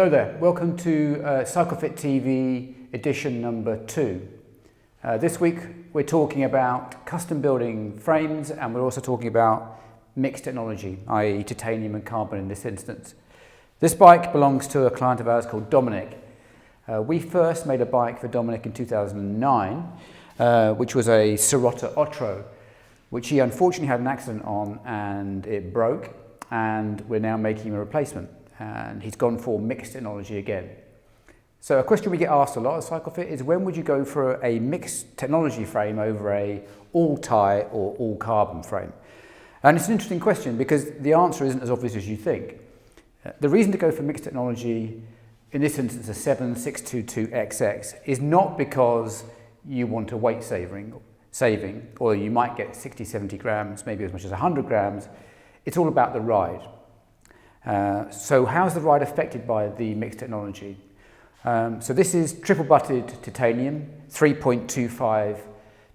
Hello there, welcome to Cyclefit TV edition number 2. This week we're talking about custom building frames, and we're also talking about mixed technology, i.e. titanium and carbon in this instance. This bike belongs to a client of ours called Dominic. We first made a bike for Dominic in 2009, which was a Sirota Otro, which he unfortunately had an accident on and it broke, and we're now making a replacement. And he's gone for mixed technology again. So a question we get asked a lot at Cyclefit is, when would you go for a mixed technology frame over a all tie or all carbon frame? And it's an interesting question because the answer isn't as obvious as you think. The reason to go for mixed technology, in this instance a 7622XX, is not because you want a weight saving, or you might get 60, 70 grams, maybe as much as 100 grams. It's all about the ride. So how's the ride affected by the mixed technology? So this is triple butted titanium, 3.25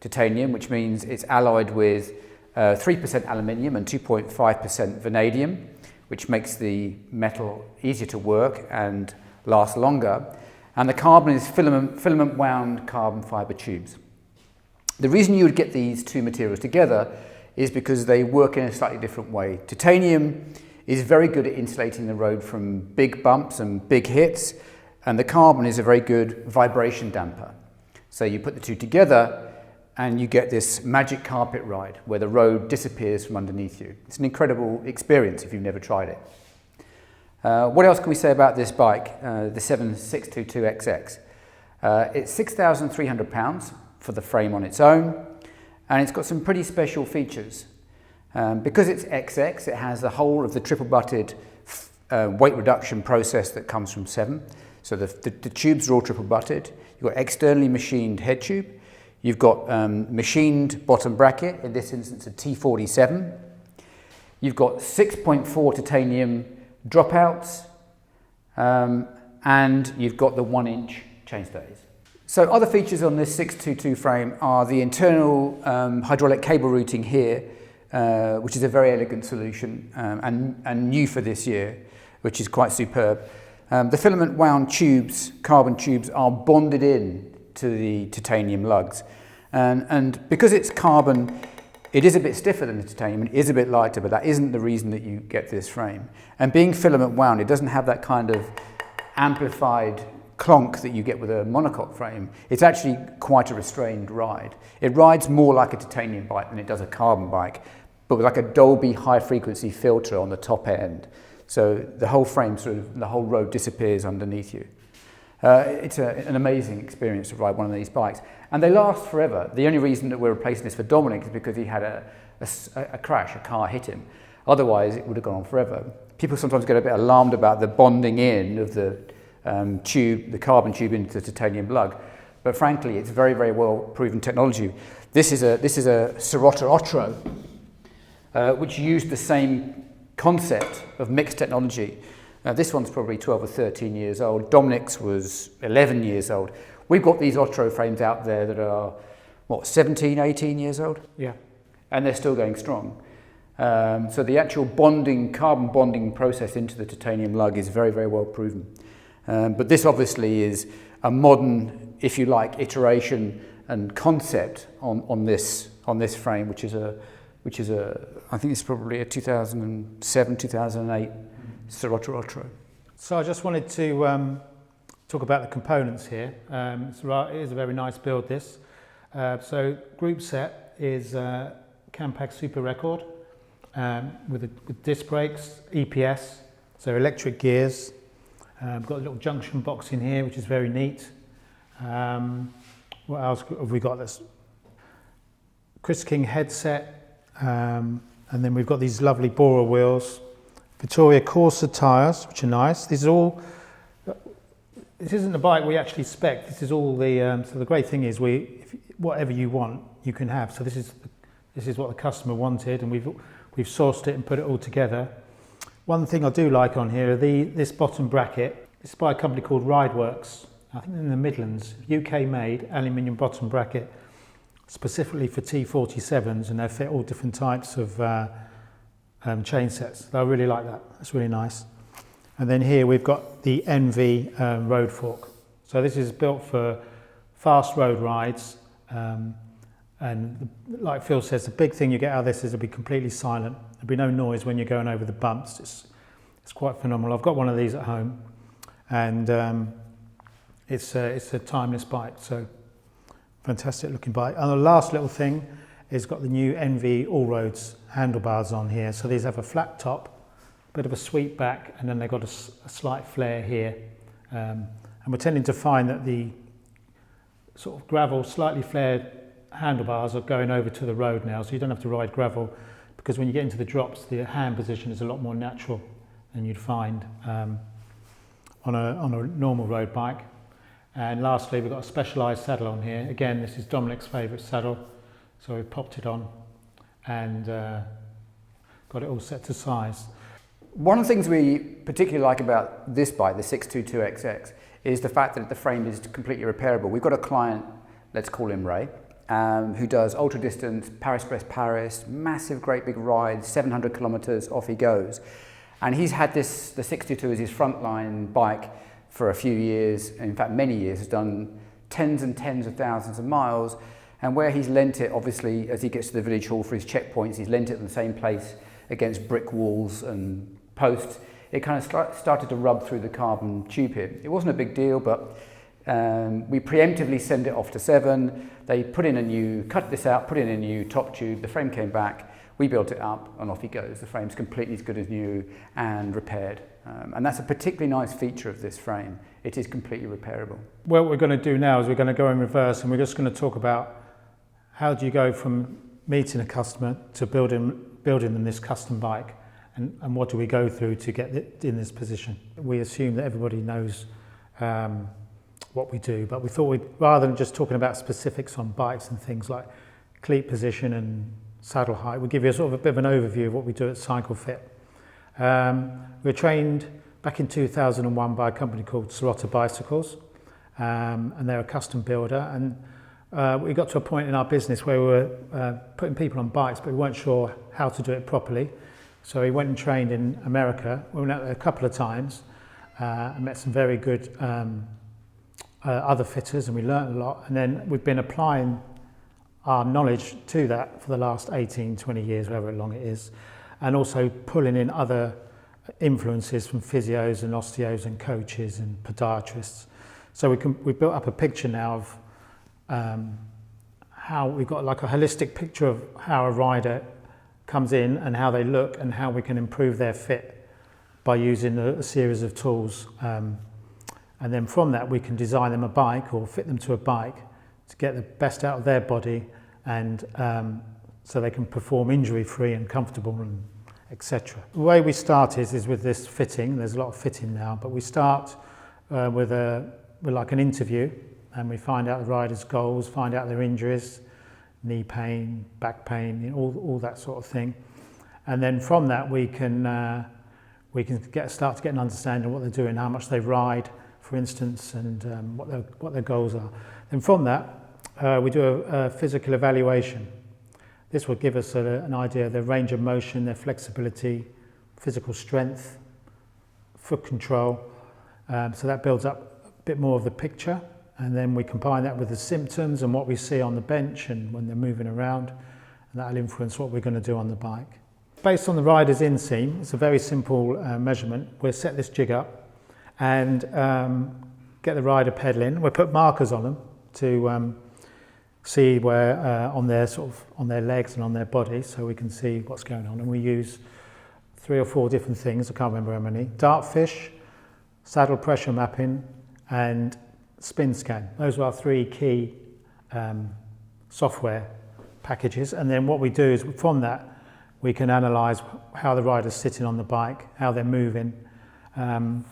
titanium, which means it's alloyed with 3% aluminium and 2.5% vanadium, which makes the metal easier to work and last longer. And the carbon is filament wound carbon fibre tubes. The reason you would get these two materials together is because they work in a slightly different way. Titanium is very good at insulating the road from big bumps and big hits, and the carbon is a very good vibration damper. So you put the two together and you get this magic carpet ride where the road disappears from underneath you. It's an incredible experience if you've never tried it. What else can we say about this bike, the 7622XX? It's £6,300 for the frame on its own, and it's got some pretty special features. Because it's XX, it has the whole of the triple butted weight reduction process that comes from 7. So the tubes are all triple butted. You've got externally machined head tube. You've got machined bottom bracket, in this instance a T47. You've got 6.4 titanium dropouts, and you've got the 1-inch chainstays. So other features on this 622 frame are the internal hydraulic cable routing here, which is a very elegant solution and new for this year, which is quite superb. The filament wound tubes, carbon tubes, are bonded in to the titanium lugs. And because it's carbon, it is a bit stiffer than the titanium, it is a bit lighter, but that isn't the reason that you get this frame. And being filament wound, it doesn't have that kind of amplified clonk that you get with a monocoque frame. It's actually quite a restrained ride. It rides more like a titanium bike than it does a carbon bike, but with like a Dolby high frequency filter on the top end. So the whole frame, the whole road disappears underneath you. It's an amazing experience to ride one of these bikes. And they last forever. The only reason that we're replacing this for Dominic is because he had a crash, a car hit him. Otherwise it would have gone on forever. People sometimes get a bit alarmed about the bonding in of the tube, the carbon tube into the titanium lug. But frankly, it's very, very well proven technology. This is a Sirota Otro, which used the same concept of mixed technology. This one's probably 12 or 13 years old. Dominic's was 11 years old. We've got these Otro frames out there that are, 17, 18 years old? Yeah. And they're still going strong. So the actual carbon bonding process into the titanium lug is very, very well proven. But this obviously is a modern, if you like, iteration and concept on this frame, which is I think it's probably a 2007, 2008 Sirota Otro. So I just wanted to talk about the components here. It is a very nice build, this. So group set is Campagnolo Super Record with disc brakes, EPS, so electric gears. We've got a little junction box in here, which is very neat. What else have we got? This Chris King headset. And then we've got these lovely Bora wheels, Vittoria Corsa tyres, which are nice. This isn't a bike we actually spec. This is all the. So the great thing is, whatever you want, you can have. So this is what the customer wanted, and we've sourced it and put it all together. One thing I do like on here are this bottom bracket. It's by a company called Rideworks. I think in the Midlands, UK made aluminium bottom bracket, specifically for T47s, and they fit all different types of chain sets. I really like that. That's really nice. And then here we've got the NV road fork. So this is built for fast road rides. And like Phil says, the big thing you get out of this is it'll be completely silent. There'll be no noise when you're going over the bumps. It's quite phenomenal. I've got one of these at home, and it's a timeless bike. So fantastic looking bike. And the last little thing is got the new NV All Roads handlebars on here. So these have a flat top, bit of a sweep back, and then they've got a slight flare here. And we're tending to find that the sort of gravel, slightly flared handlebars are going over to the road now, so you don't have to ride gravel, because when you get into the drops, the hand position is a lot more natural than you'd find on a normal road bike. And lastly, we've got a specialised saddle on here. Again, this is Dominic's favourite saddle, so we've popped it on and got it all set to size. One of the things we particularly like about this bike, the 622XX, is the fact that the frame is completely repairable. We've got a client, let's call him Ray, who does ultra distance, Paris-Brest-Paris, massive, great big rides, 700 kilometers, off he goes. And he's had the 622 as his frontline bike for a few years, in fact many years, has done tens and tens of thousands of miles. And where he's lent it, obviously, as he gets to the village hall for his checkpoints, he's lent it in the same place against brick walls and posts. It kind of started to rub through the carbon tube here. It wasn't a big deal, but we preemptively send it off to Severn. They cut this out, put in a new top tube. The frame came back. We built it up, and off he goes. The frame's completely as good as new and repaired. And that's a particularly nice feature of this frame. It is completely repairable. What we're going to do now is we're going to go in reverse, and we're just going to talk about how do you go from meeting a customer to building them this custom bike, and what do we go through to get it in this position. We assume that everybody knows what we do, but we thought rather than just talking about specifics on bikes and things like cleat position and saddle height, we'll give you a sort of a bit of an overview of what we do at Cyclefit. We were trained back in 2001 by a company called Sorotta Bicycles, and they're a custom builder, and we got to a point in our business where we were putting people on bikes, but we weren't sure how to do it properly. So we went and trained in America. We went out there a couple of times and met some very good other fitters, and we learned a lot. And then we've been applying our knowledge to that for the last 18, 20 years, however long it is, and also pulling in other influences from physios and osteos and coaches and podiatrists. So we built up a picture now of how we've got like a holistic picture of how a rider comes in and how they look and how we can improve their fit by using a series of tools. And then from that we can design them a bike or fit them to a bike to get the best out of their body, and so they can perform injury-free and comfortable, and etc. The way we start is with this fitting. There's a lot of fitting now, but we start with like an interview, and we find out the rider's goals, find out their injuries, knee pain, back pain, you know, all that sort of thing. And then from that we can start to get an understanding of what they're doing, how much they ride, for instance, and what their goals are. And from that we do a physical evaluation. This will give us an idea of their range of motion, their flexibility, physical strength, foot control. So that builds up a bit more of the picture. And then we combine that with the symptoms and what we see on the bench and when they're moving around, and that'll influence what we're going to do on the bike. Based on the rider's inseam, it's a very simple measurement. We'll set this jig up and get the rider pedaling. We'll put markers on them to see where on their legs and on their body, so we can see what's going on. And we use 3 or 4 different things, I can't remember how many: Dartfish, saddle pressure mapping, and spin scan. Those are our 3 key software packages. And then what we do is from that we can analyse how the rider's sitting on the bike, how they're moving, and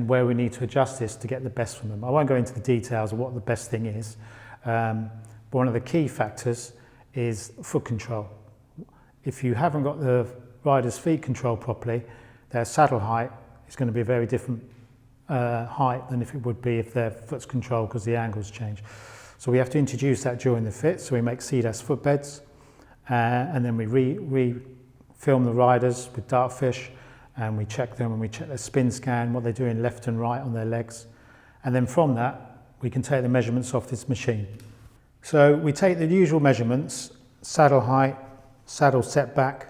where we need to adjust this to get the best from them. I won't go into the details of what the best thing is, but one of the key factors is foot control. If you haven't got the rider's feet controlled properly, their saddle height is going to be a very different height than if it would be if their foot's controlled, because the angles change. So we have to introduce that during the fit. So we make CDAS footbeds, and then we film the riders with Dartfish, and we check them, and we check their spin scan, what they're doing left and right on their legs. And then from that, we can take the measurements off this machine. So we take the usual measurements: saddle height, saddle setback,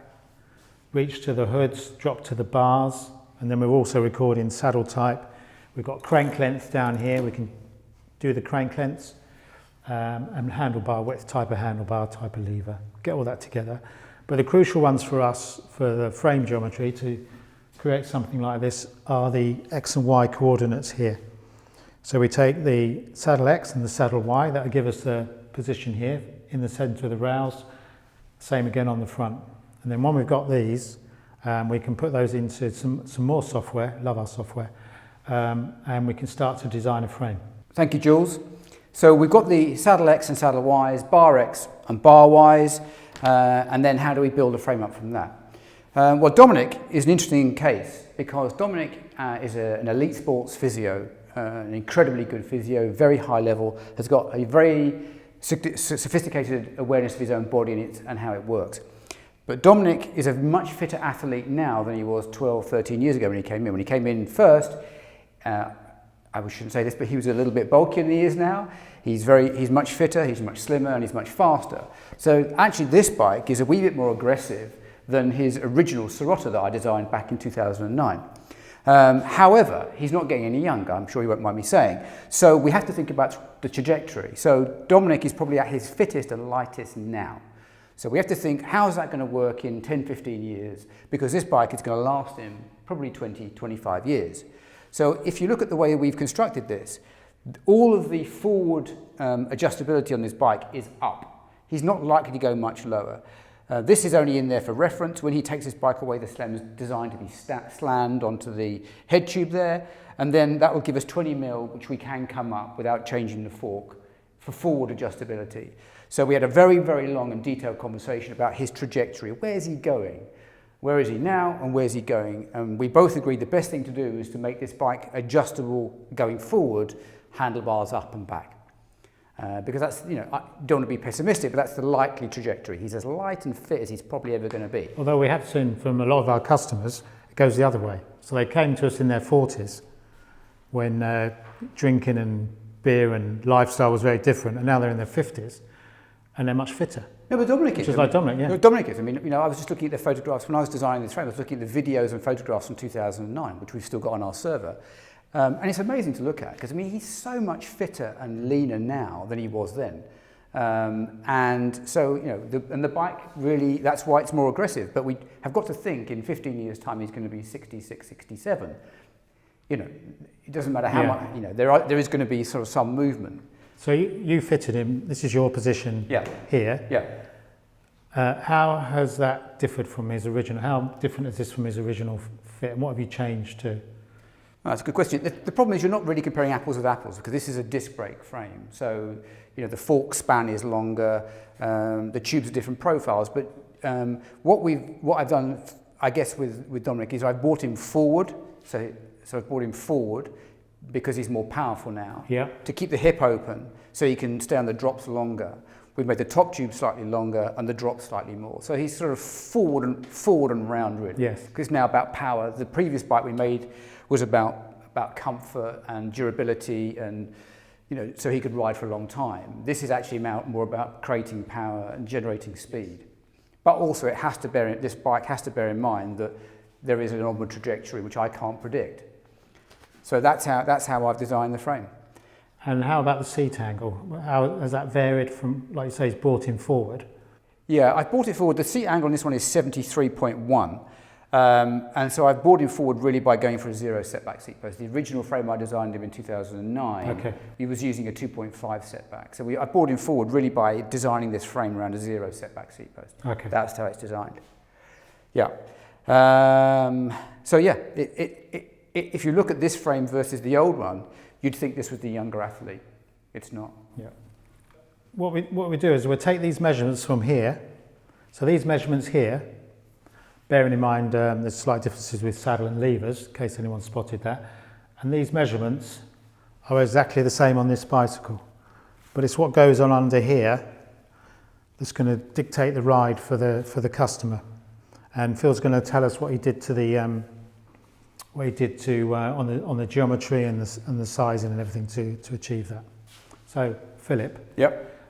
reach to the hoods, drop to the bars, and then we're also recording saddle type. We've got crank length down here, we can do the crank lengths, and handlebar width, type of handlebar, type of lever, get all that together. But the crucial ones for us, for the frame geometry, to create something like this, are the X and Y coordinates here. So we take the saddle X and the saddle Y, that will give us the position here in the centre of the rails, same again on the front. And then when we've got these, we can put those into some more software, love our software, and we can start to design a frame. Thank you, Jules. So we've got the saddle X and saddle Ys, bar X and bar Ys, and then how do we build a frame up from that? Well, Dominic is an interesting case because Dominic is an elite sports physio, an incredibly good physio, very high level, has got a very sophisticated awareness of his own body and how it works. But Dominic is a much fitter athlete now than he was 12, 13 years ago when he came in. When he came in first, I shouldn't say this, but he was a little bit bulkier than he is now. He's much fitter, he's much slimmer, and he's much faster. So actually this bike is a wee bit more aggressive than his original Sorotta that I designed back in 2009. However, he's not getting any younger, I'm sure you won't mind me saying. So we have to think about the trajectory. So Dominic is probably at his fittest and lightest now. So we have to think, how's that going to work in 10, 15 years? Because this bike is going to last him probably 20, 25 years. So if you look at the way we've constructed this, all of the forward adjustability on this bike is up. He's not likely to go much lower. This is only in there for reference. When he takes his bike away, the stem is designed to be slammed onto the head tube there, and then that will give us 20 mil, which we can come up without changing the fork for forward adjustability. So we had a very, very long and detailed conversation about his trajectory. Where's he going? Where is he now and where's he going? And we both agreed the best thing to do is to make this bike adjustable going forward, handlebars up and back. Because that's, I don't want to be pessimistic, but that's the likely trajectory. He's as light and fit as he's probably ever going to be. Although we have seen from a lot of our customers, it goes the other way. So they came to us in their 40s when drinking and beer and lifestyle was very different, and now they're in their 50s and they're much fitter. No, but Dominic is. Which is like Dominic, yeah. No, Dominic is. I mean, I was just looking at the photographs when I was designing this frame. I was looking at the videos and photographs from 2009, which we've still got on our server. And it's amazing to look at because, I mean, he's so much fitter and leaner now than he was then. And so, the bike really, that's why it's more aggressive. But we have got to think in 15 years' time he's going to be 66, 67. It doesn't matter how much, there is going to be sort of some movement. So you fitted him, this is your position here. Yeah. How has that differed from his original, how different is this from his original fit, and what have you changed to? That's a good question. The problem is you're not really comparing apples with apples because this is a disc brake frame. So, the fork span is longer, the tubes are different profiles. But what I've done, I guess, with Dominic is I've brought him forward. So I've brought him forward because he's more powerful now. Yeah. To keep the hip open so he can stay on the drops longer. We've made the top tube slightly longer and the drop slightly more. So he's sort of forward and round really. Yes. Because it's now about power. The previous bike we made was about comfort and durability and, so he could ride for a long time. This is actually more about creating power and generating speed. But also this bike has to bear in mind that there is an onward trajectory which I can't predict. So that's how I've designed the frame. And how about the seat angle? How has that varied from, like you say, he's brought him forward? Yeah, I brought it forward. The seat angle on this one is 73.1. And so I've brought him forward really by going for a 0 setback seat post. The original frame I designed him in 2009, he was using a 2.5 setback. So I brought him forward really by designing this frame around a 0 setback seat post. Okay. That's how it's designed. Yeah. If you look at this frame versus the old one, you'd think this was the younger athlete. It's not. Yeah. What we do is we'll take these measurements from here. So these measurements here, bearing in mind there's slight differences with saddle and levers, in case anyone spotted that. And these measurements are exactly the same on this bicycle. But it's what goes on under here that's going to dictate the ride for the customer. And Phil's going to tell us what he did to the what he did to on the geometry and the sizing and everything to achieve that. So Philip, Yep.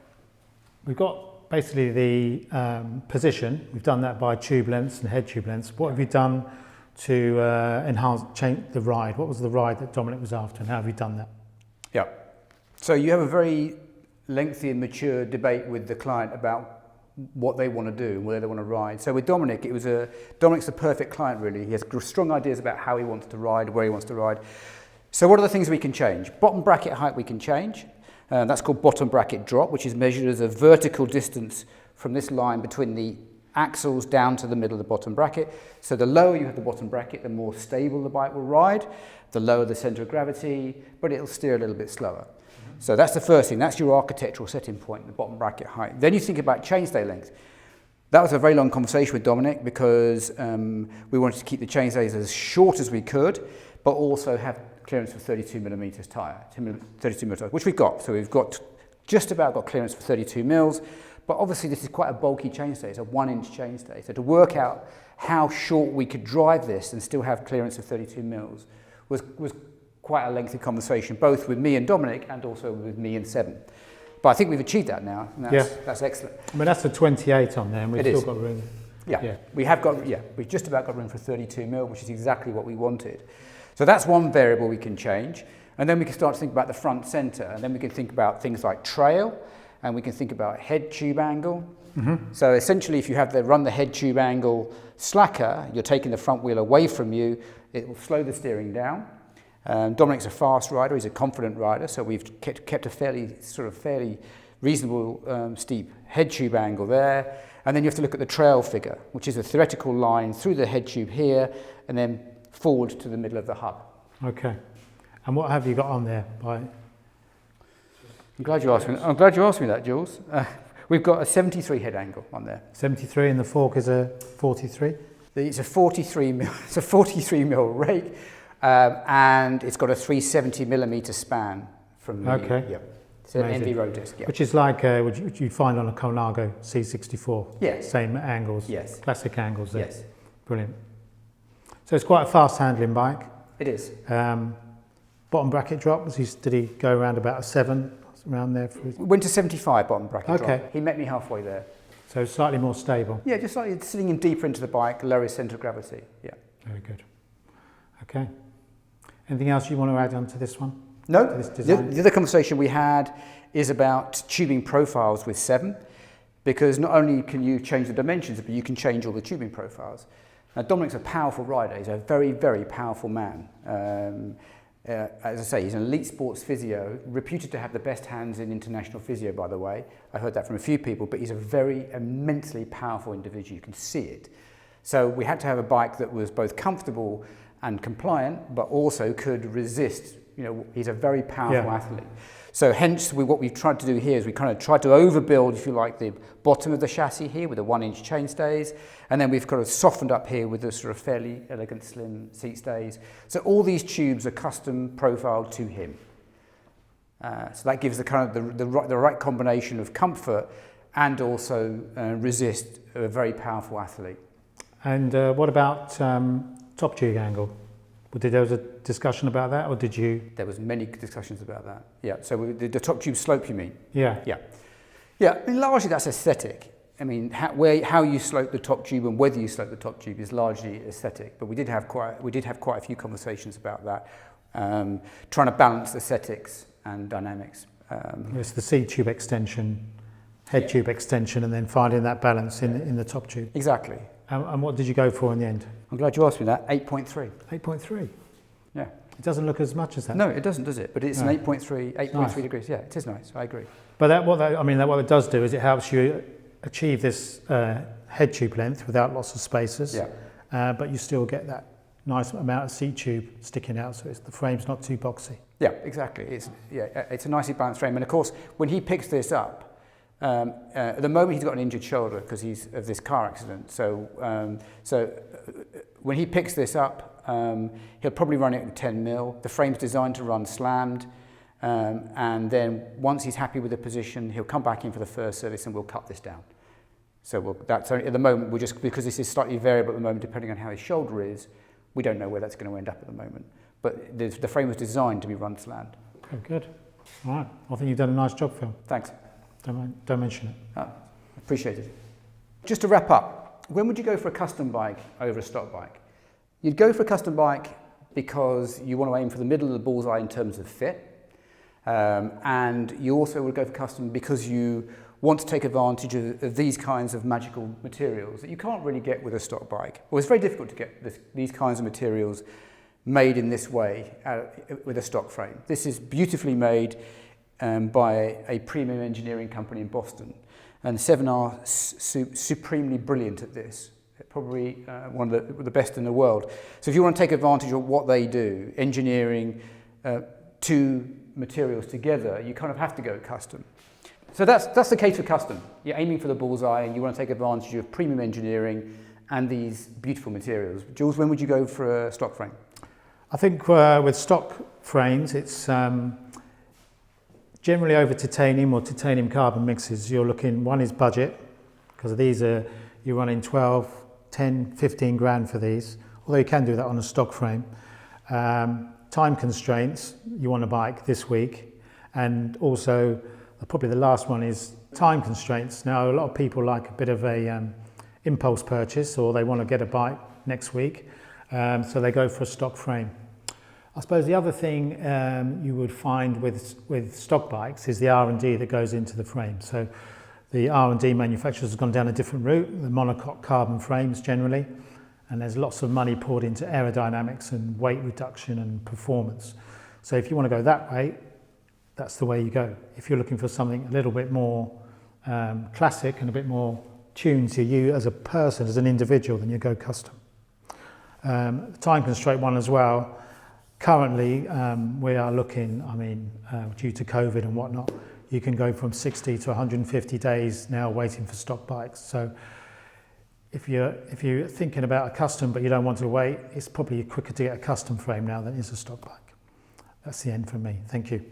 we've got basically the position. We've done that by tube lengths and head tube lengths. What have you done to change the ride? What was the ride that Dominic was after, and how have you done that? Yeah. So you have a very lengthy and mature debate with the client about what they want to do and where they want to ride. So with Dominic, Dominic's the perfect client really. He has strong ideas about how he wants to ride, where he wants to ride. So what are the things we can change? Bottom bracket height we can change. That's called bottom bracket drop, which is measured as a vertical distance from this line between the axles down to the middle of the bottom bracket. So the lower you have the bottom bracket, the more stable the bike will ride, the lower the centre of gravity, but it'll steer a little bit slower. So that's the first thing. That's your architectural setting point, the bottom bracket height. Then you think about chainstay length. That was a very long conversation with Dominic because we wanted to keep the chainstays as short as we could, but also have clearance for 32 millimetres tyre, 32 mil tyre, which we've got. So we've got just about got clearance for 32 mils, but obviously this is quite a bulky chainstay. It's a 1-inch chainstay. So to work out how short we could drive this and still have clearance of 32 mils was quite a lengthy conversation, both with me and Dominic and also with me and Seven. But I think we've achieved that now, and that's excellent. I mean, that's a 28 on there, and we've still got room. Yeah, we've just about got room for 32 mil, which is exactly what we wanted. So that's one variable we can change, and then we can start to think about the front centre, and then we can think about things like trail, and we can think about head tube angle. Mm-hmm. So essentially, if you run the head tube angle slacker, you're taking the front wheel away from you, it will slow the steering down. Dominic's a fast rider, he's a confident rider, so we've kept a fairly reasonable steep head tube angle there. And then you have to look at the trail figure, which is a theoretical line through the head tube here and then forward to the middle of the hub. Okay. And what have you got on there? I'm glad you asked me that, Jules. We've got a 73 head angle on there. 73, and the fork is a 43? It's a 43 mil rake. And it's got a 370 millimetre span from the... Okay. Yeah. It's an NV road disc, yeah. Which is like what you find on a Colnago C64. Yes. Same angles. Yes. Classic angles there. Yes. Brilliant. So it's quite a fast handling bike. It is. Bottom bracket drop, did he go around about a 7, around there? Went to 75 bottom bracket okay. drop. He met me halfway there. So slightly more stable. Yeah, just slightly sitting in deeper into the bike, lower centre of gravity. Yeah. Very good. Okay. Anything else you want to add on to this one? No. This design? The other conversation we had is about tubing profiles with Seven, because not only can you change the dimensions, but you can change all the tubing profiles. Now, Dominic's a powerful rider. He's a very, very powerful man. As I say, he's an elite sports physio, reputed to have the best hands in international physio, by the way. I heard that from a few people, but he's a very immensely powerful individual. You can see it. So we had to have a bike that was both comfortable and compliant, but also could resist. You know, he's a very powerful athlete. So hence, what we've tried to do here is we kind of tried to overbuild, if you like, the bottom of the chassis here with the 1-inch chainstays, and then we've kind of softened up here with the sort of fairly elegant, slim seat stays. So all these tubes are custom profiled to him. So that gives the kind of the right combination of comfort and also resist a very powerful athlete. And what about top tube angle? There was a discussion about that, or did you? There was many discussions about that. Yeah. So the top tube slope, you mean? Yeah. Yeah. Yeah. I mean, largely that's aesthetic. I mean, how you slope the top tube and whether you slope the top tube is largely aesthetic. But we did have quite a few conversations about that, trying to balance aesthetics and dynamics. It's the seat tube extension, head tube extension, and then finding that balance in the top tube. Exactly. And what did you go for in the end? I'm glad you asked me that. 8.3. 8.3. Yeah. It doesn't look as much as that. No, it doesn't, does it? But it's an 8.3 nice. degrees. Yeah, it is nice. I agree. But what it does do is it helps you achieve this head tube length without lots of spacers. Yeah. But you still get that nice amount of seat tube sticking out, so the frame's not too boxy. Yeah, exactly. It's a nicely balanced frame, and of course, when he picks this up, at the moment he's got an injured shoulder because he's of this car accident. So when he picks this up, he'll probably run it with 10 mil. The frame's designed to run slammed, and then once he's happy with the position, he'll come back in for the first service and we'll cut this down. So that's only, at the moment, because this is slightly variable at the moment depending on how his shoulder is, We don't know where that's going to end up at the moment, but the frame was designed to be run to land. Okay, good. All right. I think you've done a nice job, Phil. Thanks. Don't mention it. Appreciate it. Just to wrap up, when would you go for a custom bike over a stock bike? You'd go for a custom bike because you want to aim for the middle of the bullseye in terms of fit, and you also would go for custom because you want to take advantage of these kinds of magical materials that you can't really get with a stock bike. Well, it's very difficult to get these kinds of materials made in this way with a stock frame. This is beautifully made by a premium engineering company in Boston, and Seven are supremely brilliant at this. They're probably one of the best in the world. So if you want to take advantage of what they do, engineering two materials together, you kind of have to go custom. So that's the case for custom. You're aiming for the bullseye and you want to take advantage of premium engineering and these beautiful materials. Jules, when would you go for a stock frame? I think with stock frames, it's generally over titanium or titanium carbon mixes. You're looking, one is budget, because these you're running 12, 10, 15 grand for these, although you can do that on a stock frame. Time constraints, you want a bike this week, and also probably the last one is time constraints. Now, a lot of people like a bit of a impulse purchase, or they want to get a bike next week, so they go for a stock frame. I suppose the other thing you would find with stock bikes is the R&D that goes into the frame. So the R&D manufacturers have gone down a different route, the monocoque carbon frames generally, and there's lots of money poured into aerodynamics and weight reduction and performance. So if you want to go that way, that's the way you go. If you're looking for something a little bit more classic and a bit more tuned to you as a person, as an individual, then you go custom. The time constraint one as well. Currently, we are looking, due to COVID and whatnot, you can go from 60 to 150 days now waiting for stock bikes. So if you're thinking about a custom but you don't want to wait, it's probably quicker to get a custom frame now than it is a stock bike. That's the end for me. Thank you.